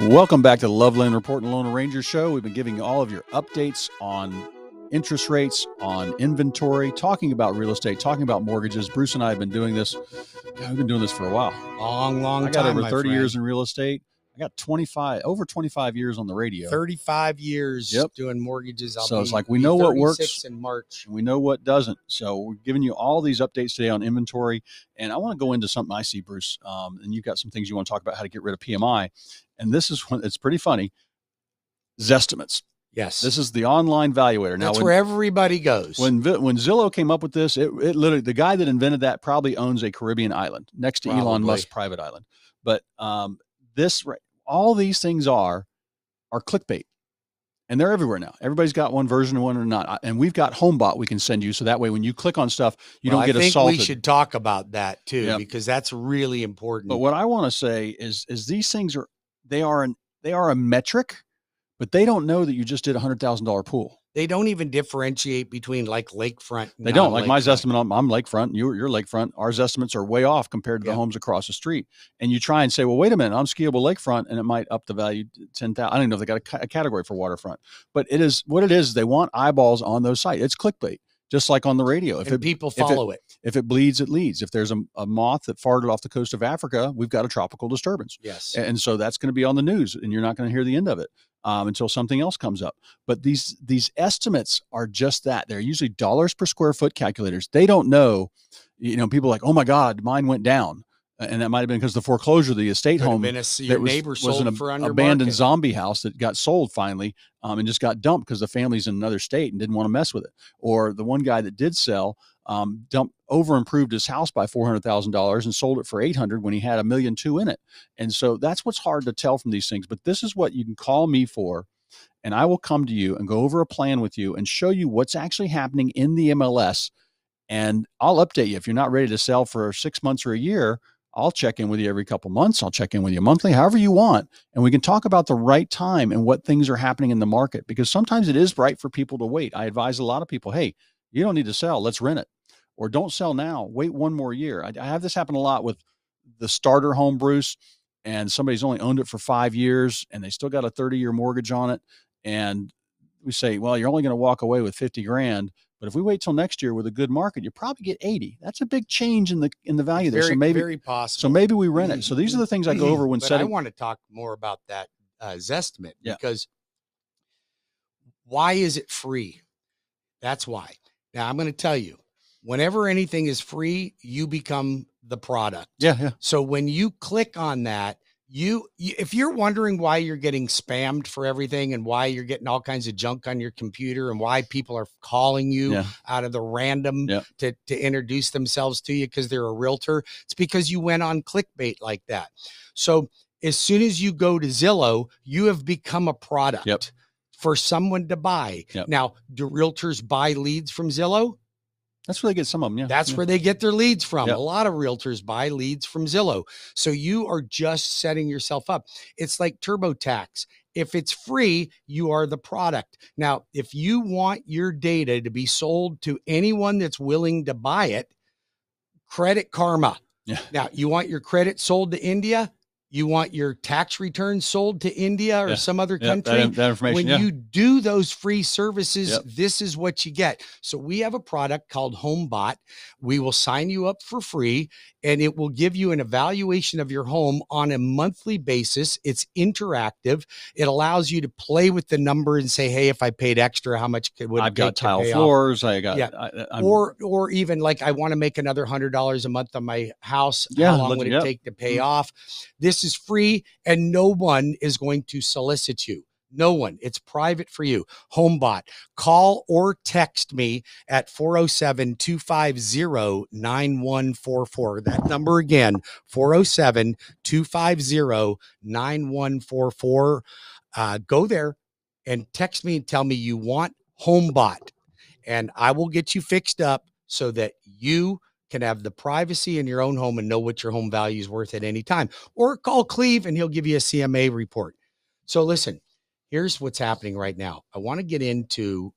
Welcome back to the Loveland Report and Loan Arranger Show. We've been giving you all of your updates on interest rates, on inventory, talking about real estate, talking about mortgages. Bruce and I have been doing this. I've been doing this for a while. Long time. I got over 30 years in real estate. I got over 25 years on the radio. 35 years doing mortgages. So it's like we know what works in March. And we know what doesn't. So we're giving you all these updates today on inventory. And I want to go into something I see, Bruce. And you've got some things you want to talk about how to get rid of PMI. And this is when it's pretty funny. Zestimates. Yes. This is the online valuator. Now, that's where everybody goes. When Zillow came up with this, it literally, the guy that invented that probably owns a Caribbean island next to Elon Musk's private island. But all these things are clickbait, and they're everywhere now. Everybody's got one version of one or not. And we've got Homebot we can send you. So that way, when you click on stuff, you don't get assaulted. We should talk about that too, because that's really important. But what I want to say is these things they are a metric, but they don't know that you just did $100,000 pool. They don't even differentiate between like lakefront. They don't. Like my estimate, I'm lakefront. You're lakefront. Our estimates are way off compared to the homes across the street. And you try and say, well, wait a minute, I'm skiable lakefront, and it might up the value to 10,000. I don't even know if they got a category for waterfront, but it is what it is. They want eyeballs on those sites. It's clickbait, just like on the radio. People follow it. If it bleeds, it leads. If there's a moth that farted off the coast of Africa, we've got a tropical disturbance. Yes. And so that's going to be on the news, and you're not going to hear the end of it. Until something else comes up. But these estimates are just that. They're usually dollars per square foot calculators. They don't know, people are like, oh my God, mine went down. And that might've been because the foreclosure of the estate home your neighbor sold for under abandoned market. Zombie house that got sold finally and just got dumped because the family's in another state and didn't want to mess with it. Or the one guy that did sell improved his house by $400,000 and sold it for $800,000 when he had $1.2 million in it. And so that's what's hard to tell from these things. But this is what you can call me for, and I will come to you and go over a plan with you and show you what's actually happening in the MLS. And I'll update you. If you're not ready to sell for 6 months or a year, I'll check in with you every couple months. I'll check in with you monthly, however you want. And we can talk about the right time and what things are happening in the market, because sometimes it is right for people to wait. I advise a lot of people, hey, you don't need to sell. Let's rent it. Or don't sell now. Wait one more year. I have this happen a lot with the starter home, Bruce, and somebody's only owned it for 5 years and they still got a 30-year mortgage on it. And we say, well, you're only going to walk away with $50,000. But if we wait till next year with a good market, you probably get 80. That's a big change in the value there. So maybe very possible. So maybe we rent it. So these are the things I go over when setting. I want to talk more about that Zestimate because why is it free? That's why. Now I'm going to tell you, whenever anything is free, you become the product. Yeah. So when you click on that, if you're wondering why you're getting spammed for everything and why you're getting all kinds of junk on your computer and why people are calling you out of the random to introduce themselves to you because they're a realtor, it's because you went on clickbait like that. So as soon as you go to Zillow, you have become a product for someone to buy. Now, do realtors buy leads from Zillow? That's where they get some of them. Yeah. That's where they get their leads from. A lot of realtors buy leads from Zillow. So you are just setting yourself up. It's like TurboTax. If it's free, you are the product. Now, if you want your data to be sold to anyone that's willing to buy it, Credit Karma. Yeah. Now, you want your credit sold to India? You want your tax returns sold to India or some other country? That information, when you do those free services, this is what you get. So we have a product called Homebot. We will sign you up for free, and it will give you an evaluation of your home on a monthly basis. It's interactive. It allows you to play with the number and say, hey, if I paid extra, how much would it take? I've got tile floors. I got, or even like I want to make another $100 a month on my house. How long would it take to pay off? This is free, and no one is going to solicit you. No one. It's private for you. Homebot. Call or text me at 407-250-9144. That number again, 407-250-9144. Go there and text me and tell me you want Homebot, and I will get you fixed up so that you can have the privacy in your own home and know what your home value is worth at any time. Or call Cleve and he'll give you a CMA report. So listen, here's what's happening right now. I want to get into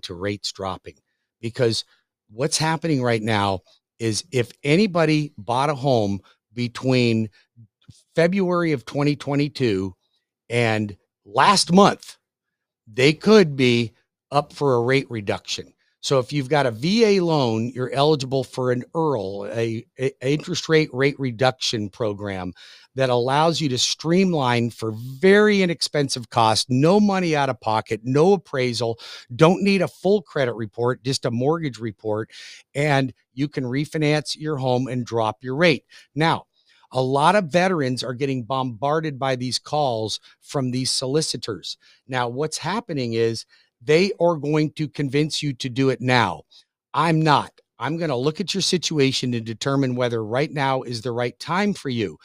rates dropping, because what's happening right now is if anybody bought a home between February of 2022 and last month, they could be up for a rate reduction. So if you've got a VA loan, you're eligible for an IRRL, a interest rate reduction program that allows you to streamline for very inexpensive cost, no money out of pocket, no appraisal, don't need a full credit report, just a mortgage report, and you can refinance your home and drop your rate. Now, a lot of veterans are getting bombarded by these calls from these solicitors. Now, what's happening is they are going to convince you to do it now. I'm not. I'm going to look at your situation and determine whether right now is the right time for you.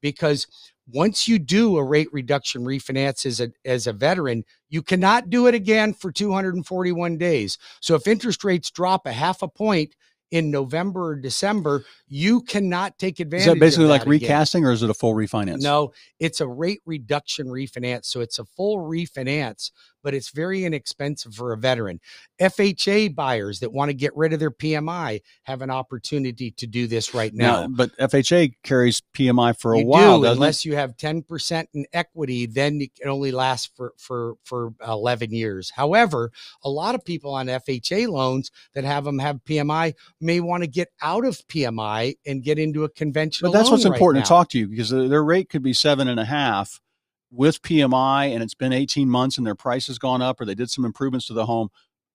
Because once you do a rate reduction refinance as a veteran, you cannot do it again for 241 days. So if interest rates drop a half a point in November or December, you cannot take advantage of that. Is that basically like recasting, or is it a full refinance? No, it's a rate reduction refinance. So it's a full refinance, but it's very inexpensive for a veteran. FHA buyers that want to get rid of their PMI have an opportunity to do this right now. But FHA carries PMI for a while, doesn't unless you have 10% in equity, then it can only last for 11 years. However, a lot of people on FHA loans that have PMI may want to get out of PMI and get into a conventional loan. But that's what's important to talk to you, because their rate could be 7.5 with PMI, and it's been 18 months and their price has gone up, or they did some improvements to the home.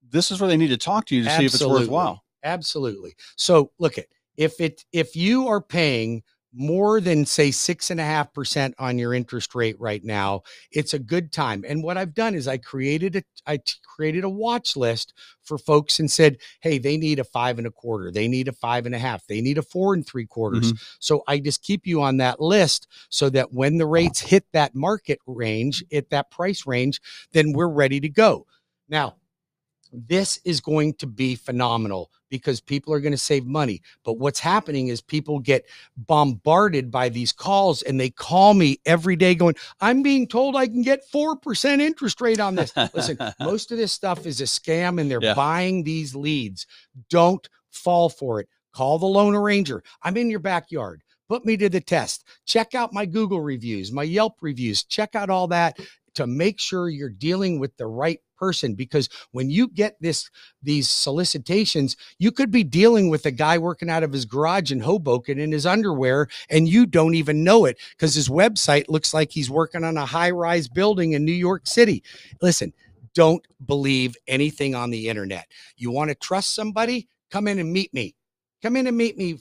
This is where they need to talk to you to see if it's worthwhile. Absolutely. So look at, if you are paying more than say 6.5% on your interest rate right now, it's a good time. And what I've done is I created a watch list for folks and said, hey, they need a 5.25, they need a 5.5, they need a 4.75. Mm-hmm. So I just keep you on that list so that when the rates hit that market range, at that price range, then we're ready to go. Now, this is going to be phenomenal because people are going to save money. But what's happening is people get bombarded by these calls, and they call me every day going, I'm being told I can get 4% interest rate on this. Listen, most of this stuff is a scam, and they're buying these leads. Don't fall for it. Call the loan arranger. I'm in your backyard. Put me to the test. Check out my Google reviews, my Yelp reviews. Check out all that to make sure you're dealing with the right person, because when you get these solicitations, you could be dealing with a guy working out of his garage in Hoboken in his underwear, and you don't even know it because his website looks like he's working on a high-rise building in New York City. Listen, don't believe anything on the internet. You want to trust somebody? Come in and meet me. Come in and meet me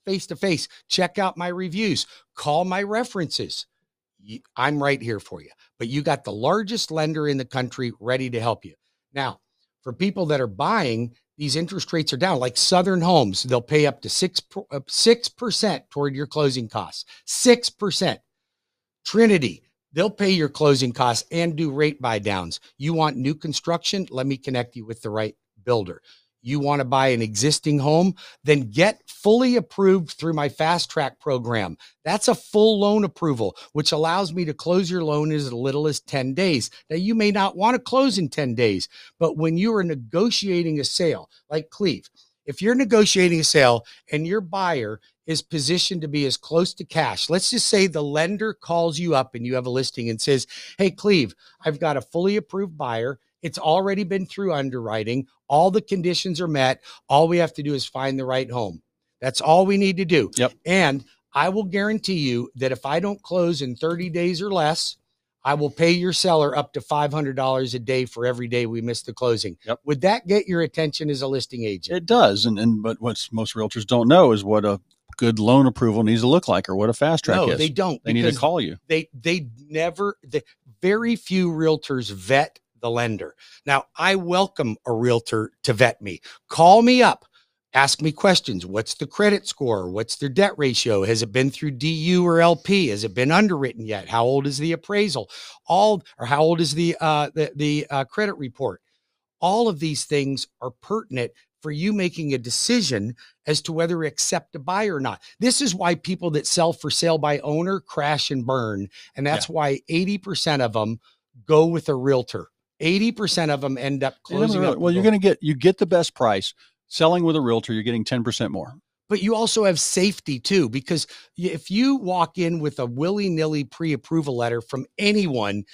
face to face. Check out my reviews. Call my references. I'm right here for you. But you got the largest lender in the country ready to help you. Now, for people that are buying, these interest rates are down. Like Southern Homes, they'll pay up to 6% toward your closing costs. 6%. Trinity, they'll pay your closing costs and do rate buy downs. You want new construction? Let me connect you with the right builder. You want to buy an existing home? Then get fully approved through my fast track program. That's a full loan approval, which allows me to close your loan in as little as 10 days. Now, you may not want to close in 10 days, but when you are negotiating a sale, like Cleve, if you're negotiating a sale and your buyer is positioned to be as close to cash, let's just say the lender calls you up and you have a listing and says, hey, Cleve, I've got a fully approved buyer. It's already been through underwriting. All the conditions are met. All we have to do is find the right home. That's all we need to do. Yep. And I will guarantee you that if I don't close in 30 days or less, I will pay your seller up to $500 a day for every day we miss the closing. Yep. Would that get your attention as a listing agent? It does. But what most realtors don't know is what a good loan approval needs to look like, or what a fast track is. No, they don't. They need to call you. Very few realtors vet the lender. Now, I welcome a realtor to vet me. Call me up. Ask me questions. What's the credit score? What's their debt ratio? Has it been through DU or LP? Has it been underwritten yet? How old is the appraisal? How old is the credit report? All of these things are pertinent for you making a decision as to whether to accept a buy or not. This is why people that sell for sale by owner crash and burn. And that's why 80% of them go with a realtor. 80% of them end up closing up. Well, you get the best price. Selling with a realtor, you're getting 10% more. but you also have safety too, because if you walk in with a willy-nilly pre-approval letter from anyone,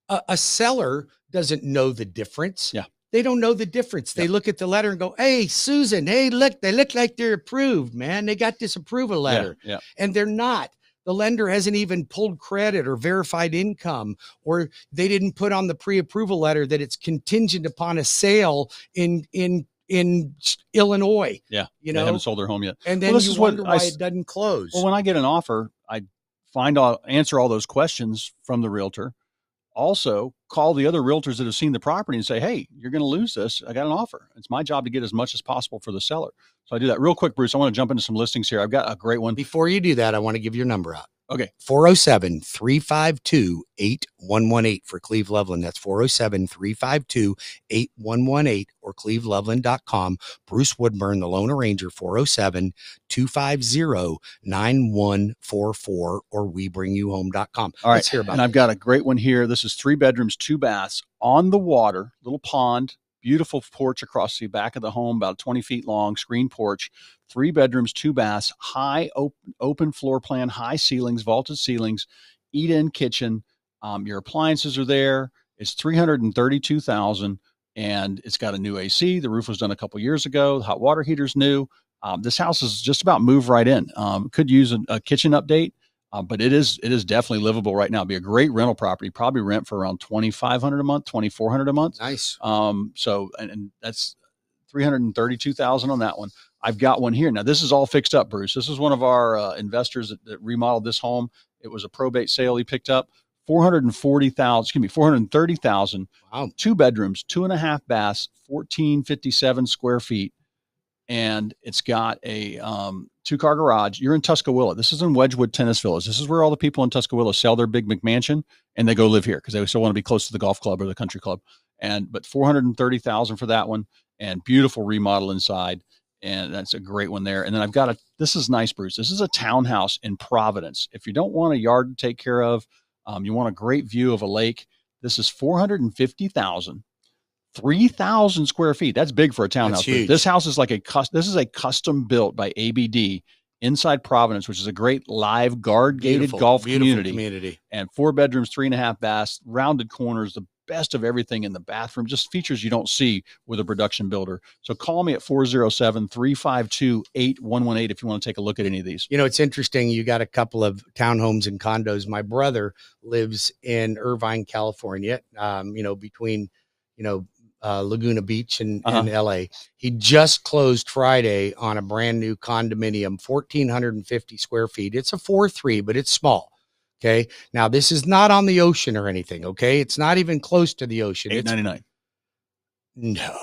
a seller doesn't know the difference. Yeah. They don't know the difference. They look at the letter and go, hey, Susan, hey, look, they look like they're approved, man. They got this approval letter. Yeah. And they're not. The lender hasn't even pulled credit or verified income, or they didn't put on the pre-approval letter that it's contingent upon a sale in Illinois. Yeah. You They know, haven't sold their home yet. and then you wonder why it doesn't close. Well, when I get an offer, I answer all those questions from the realtor. Also call the other realtors that have seen the property and say, hey, you're going to lose this. I got an offer. It's my job to get as much as possible for the seller. So I do that real quick, Bruce. I want to jump into some listings here. I've got a great one. Before you do that, I want to give your number out. Okay. 407-352-8118 for Cleve Loveland. That's 407-352-8118 or cleveloveland.com. Bruce Woodburn, the loan arranger, 407-250-9144 or webringyouhome.com. All right. Let's hear about it. And I've got a great one here. This is 3 bedrooms, 2 baths on the water, little pond, beautiful porch across the back of the home, about 20 feet long, screen porch, 3 bedrooms, 2 baths, high open floor plan, high ceilings, vaulted ceilings, eat-in kitchen. Your appliances are there. It's $332,000, and it's got a new AC. The roof was done a couple years ago. The hot water heater's new. This house is just about move right in. Could use a kitchen update. But it is definitely livable right now. It'd be a great rental property. Probably rent for around $2,500 a month, $2,400 a month. Nice. So that's $332,000 on that one. I've got one here. Now this is all fixed up, Bruce. This is one of our investors that remodeled this home. It was a probate sale he picked up. $430,000. Wow. 2 bedrooms, 2.5 baths, 1,457 square feet. And it's got a 2-car garage. You're in Tuscaloosa. This is in Wedgwood Tennis Village. This is where all the people in Tuscaloosa sell their big McMansion and they go live here because they still want to be close to the golf club or the country club. But $430,000 for that one, and beautiful remodel inside. And that's a great one there. And then I've got this is nice, Bruce. This is a townhouse in Providence. If you don't want a yard to take care of, you want a great view of a lake. This is $450,000. 3,000 square feet. That's big for a townhouse. This house is this is a custom built by ABD inside Providence, which is a great live guard gated golf community. And 4 bedrooms, 3.5 baths, rounded corners, the best of everything in the bathroom, just features you don't see with a production builder. So call me at 407-352-8118 if you want to take a look at any of these. You know, it's interesting. You got a couple of townhomes and condos. My brother lives in Irvine, California, between, Laguna Beach and LA. He just closed Friday on a brand new condominium, 1,450 square feet. It's a 4.3, but it's small. Okay. Now this is not on the ocean or anything. Okay. It's not even close to the ocean. $899. No,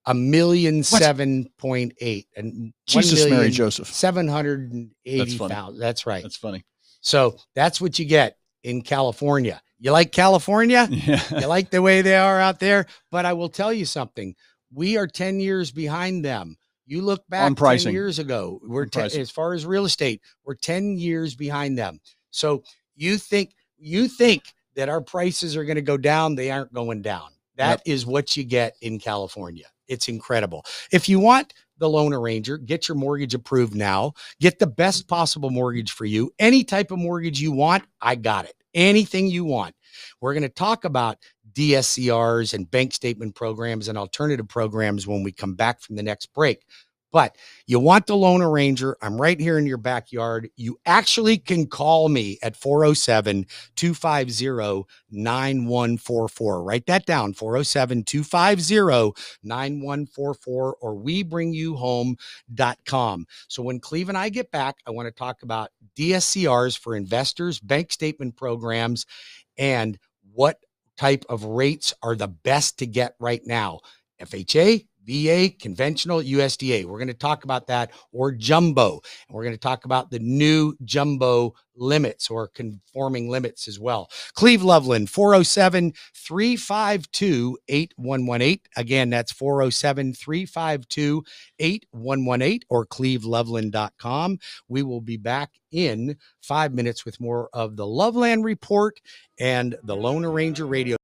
$1,007,800 and Jesus, Mary Joseph, 780,000. That's right. That's funny. So that's what you get in California. You like California? Yeah. You like the way they are out there? But I will tell you something. We are 10 years behind them. You look back 10 years ago, as far as real estate, we're 10 years behind them. So you think that our prices are going to go down. They aren't going down. That is what you get in California. It's incredible. If you want the loan arranger, get your mortgage approved now. Get the best possible mortgage for you. Any type of mortgage you want, I got it. Anything you want. We're going to talk about DSCRs and bank statement programs and alternative programs when we come back from the next break. But you want the loan arranger, I'm right here in your backyard. You actually can call me at 407-250-9144. Write that down, 407-250-9144 or webringyouhome.com. So when Cleve and I get back, I want to talk about DSCRs for investors, bank statement programs, and what type of rates are the best to get right now. FHA, VA, conventional, USDA. We're going to talk about that, or jumbo. And we're going to talk about the new jumbo limits or conforming limits as well. Cleve Loveland, 407-352-8118. Again, that's 407-352-8118 or cleveloveland.com. We will be back in 5 minutes with more of the Loveland Report and the Loan Arranger Radio.